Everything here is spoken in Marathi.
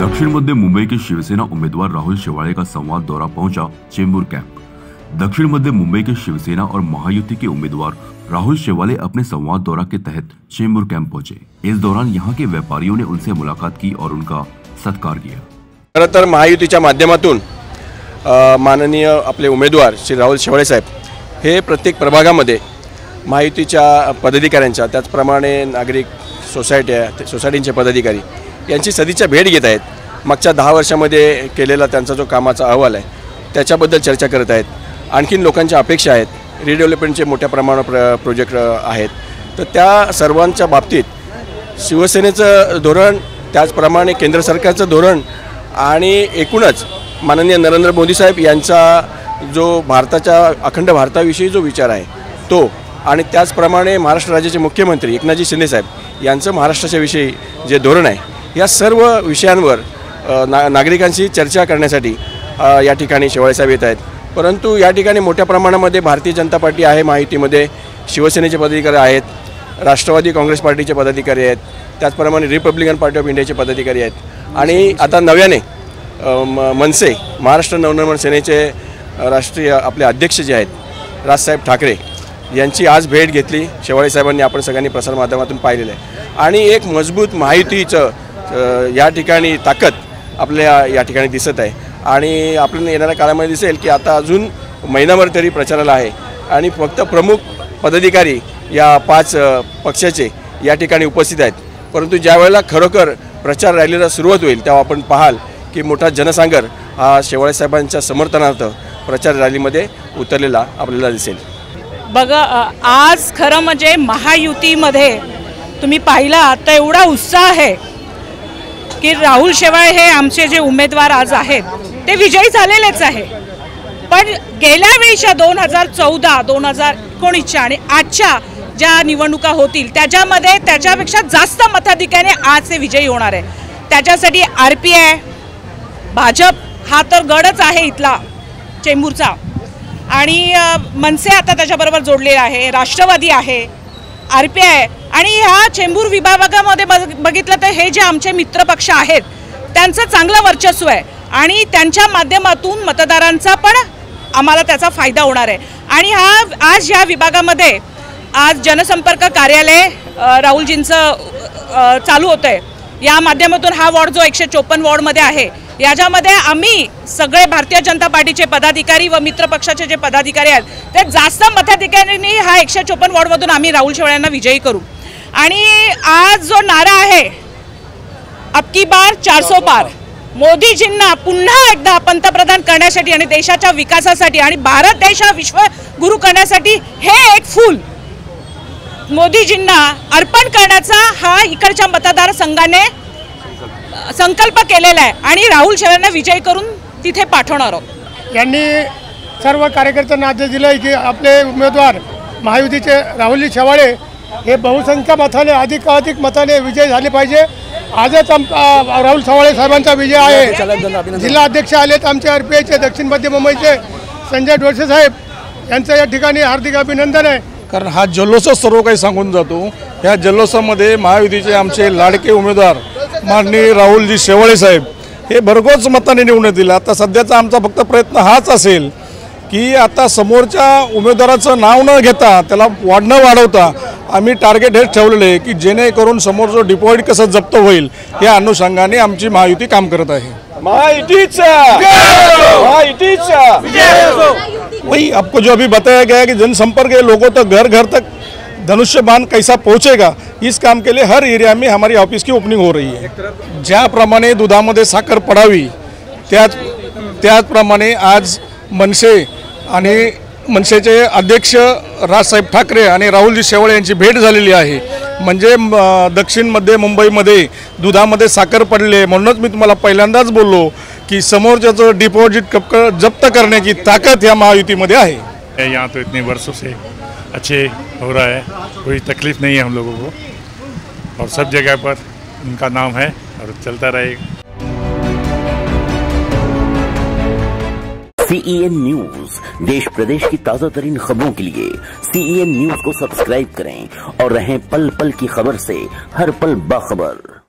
दक्षिण मध्य मुंबई के शिवसेना उम्मीदवार राहुल शेवाड़े का संवाद दौरा पहुंचा चेंबूर कैंप। दक्षिण मध्य मुंबई के शिवसेना और महायुति के उम्मीदवार राहुल शेवाड़े अपने संवाद दौरा के तहत चेंबूर कैंप पहुंचे। इस दौरान यहां के व्यापारियों ने उनसे मुलाकात की और उनका सत्कार किया। खरं तर महायुतीच्या माध्यमातून माननीय आपले उमेदवार श्री राहुल शेवाड़े साहेब हे प्रत्येक प्रभागामध्ये महायुतीच्या पदाधिकाऱ्यांच्या त्याचप्रमाणे नागरिक सोसायटींचे पदाधिकारी यांची सदिच्छा भेट घेत आहेत। मागच्या 10 वर्षांमध्ये केलेला त्यांचा जो कामाचा अहवाल आहे त्याच्याबद्दल चर्चा करत आहेत। आणखीन लोकांच्या अपेक्षा आहेत, रिडेव्हलपमेंटचे मोठ्या प्रमाणावर प्रोजेक्ट आहेत, तर त्या सर्वांच्या बाबतीत शिवसेनेचं धोरण त्याचप्रमाणे केंद्र सरकारचं धोरण आणि एकूणच माननीय नरेंद्र मोदी साहेब यांचा जो भारताच्या अखंड भारताविषयी जो विचार आहे तो आणि त्याचप्रमाणे महाराष्ट्र राज्याचे मुख्यमंत्री एकनाथजी शिंदे साहेब यांचं महाराष्ट्राच्या विषयी जे धोरण आहे या सर्व विषयांवर नागरिकांशी चर्चा करण्यासाठी या ठिकाणी शेवाळे साहेब येत आहेत। परंतु या ठिकाणी मोठ्या प्रमाणामध्ये भारतीय जनता पार्टी आहे, महायुतीमध्ये शिवसेनेचे पदाधिकारी आहेत, राष्ट्रवादी काँग्रेस पार्टीचे पदाधिकारी आहेत, त्याचप्रमाणे रिपब्लिकन पार्टी ऑफ इंडियाचे पदाधिकारी आहेत आणि आता नव्याने मनसे महाराष्ट्र नवनिर्माण सेनेचे राष्ट्रीय आपले अध्यक्ष जे आहेत राजसाहेब ठाकरे यांची आज भेट घेतली। शेवाळे साहेबांनी आपण सगळ्यांनी प्रसारमाध्यमातून पाहिलेलं आहे आणि एक मजबूत महायुतीचं या ठिकाणी ताकद आपल्या या ठिकाणी दिसत आहे आणि आपल्याला येणाऱ्या काळामध्ये दिसेल की आता अजून महिनाभर तरी प्रचाराला आहे आणि फक्त प्रमुख पदाधिकारी या 5 पक्षाचे या ठिकाणी उपस्थित आहेत। परंतु ज्यावेळेला खरोखर प्रचार रॅलीला सुरुवात होईल तेव्हा आपण पाहाल की मोठा जनसागर हा शेवाळे साहेबांच्या समर्थनार्थ प्रचार रॅलीमध्ये उतरलेला आपल्याला दिसेल। बघा, आज खरं म्हणजे महायुतीमध्ये तुम्ही पाहिला तर एवढा उत्साह आहे की राहुल शेवाळे हे आमचे जे उमेदवार आज आहेत ते विजयी झालेलेच आहे। पण गेल्या वेळीच्या 2014, 2019 आणि आजच्या ज्या निवडणुका होतील त्याच्यामध्ये त्याच्यापेक्षा जास्त मताधिक्याने आज ते विजयी होणार आहे। त्याच्यासाठी RPI भाजप हा तर गडच आहे इथला चेंबूरचा आणि मनसे आता त्याच्याबरोबर जोडलेला आहे, राष्ट्रवादी आहे, RPI आणि ह्या चेंबूर विभागामध्ये बघितलं तर हे जे आमचे मित्रपक्ष आहेत त्यांचं चांगलं वर्चस्व आहे आणि त्यांच्या माध्यमातून मतदारांचा पण आम्हाला त्याचा फायदा होणार आहे। आणि आज या विभागामध्ये आज जनसंपर्क कार्यालय राहुलजींचं चालू होतं आहे। या माध्यमातून हा वॉर्ड जो 154 वॉर्डमध्ये आहे याच्यामध्ये आम्ही सगळे भारतीय जनता पार्टीचे पदाधिकारी व मित्रपक्षाचे जे पदाधिकारी आहेत ते जास्त मताधिकाऱ्यांनी हा 154 वॉर्डमधून आम्ही राहुल शेवाळ्यांना विजयी करू। आणि आज जो नारा आहे अब की बार 400 पार, मोदीजींना पुन्हा एकदा पंतप्रधान करण्यासाठी आणि देशाच्या विकासासाठी आणि भारत देश हा विश्वगुरू करण्यासाठी हे एक फूल मोदीजींना अर्पण करण्याचा हा इकडच्या मतदार संघाने संकल्प केलेला आहे आणि राहुल शेवाळ्यांना विजयी करून तिथे पाठवणार आहोत। यांनी सर्व कार्यकर्त्यांना आदेश दिला की आपले उमेदवार महायुतीचे राहुल शेवाळे हे बहुसंख्य मताने अधिकाधिक मताने विजय झाले पाहिजे। आजच राहुल शेवाळे साहेबांचा विजय आहे। जिल्हा अध्यक्ष आलेत आमचे RPIचे दक्षिण मध्य मुंबईचे संजय डोळसे साहेब यांचं या ठिकाणी हार्दिक अभिनंदन आहे। कारण हा जल्लोषच सर्व काही सांगून जातो। या जल्लोषामध्ये महायुतीचे आमचे लाडके उमेदवार माननीय राहुलजी शेवाळे साहेब हे भरघोस मताने निवडून येतील। आता सध्याचा आमचा फक्त प्रयत्न हाच असेल की आता समोरच्या उमेदवाराचं नाव न घेता त्याला वाढवता आम्ही टार्गेट हेच ठेवलेले आहे की जेणेकरून समोरचं डिपॉझिट कसं जप्त होईल या अनुषंगाने आमची महायुती काम करत आहे। वही आपको जो अभी बताया गया है कि जनसंपर्क के लोगों तक घर घर तक धनुष्य बाण कैसा पहुंचेगा, इस काम के लिए हर एरिया में हमारी ऑफिस की ओपनिंग हो रही है। ज्याप्रमाणे दुधामध्ये साखर पडावी त्याचप्रमाणे आज मनसे आणि मनसेचे अध्यक्ष राजसाहेब ठाकरे आणि राहुलजी शेवाळे यांची भेट झालेली आहे। म्हणजे दक्षिण मध्य मुंबईमध्ये दुधामध्ये साखर पडली आहे। म्हणूनच मी तुम्हाला पहिल्यांदाच बोललो की समोरच्याचं डिपॉझिट जप्त करण्याची ताकद या महायुतीमध्ये आहे। यहाँ तो इतने वर्षों से अच्छे हो रहा है, कोई तकलीफ नहीं है हम लोगों को और सब जगह पर उनका नाम है और चलता रहेगा। CEN न्यूज देश प्रदेश की ताजा तरीन खबरों के लिए CEN न्यूज को सब्सक्राइब करें और रहें पल पल की खबर से हर पल बाखबर।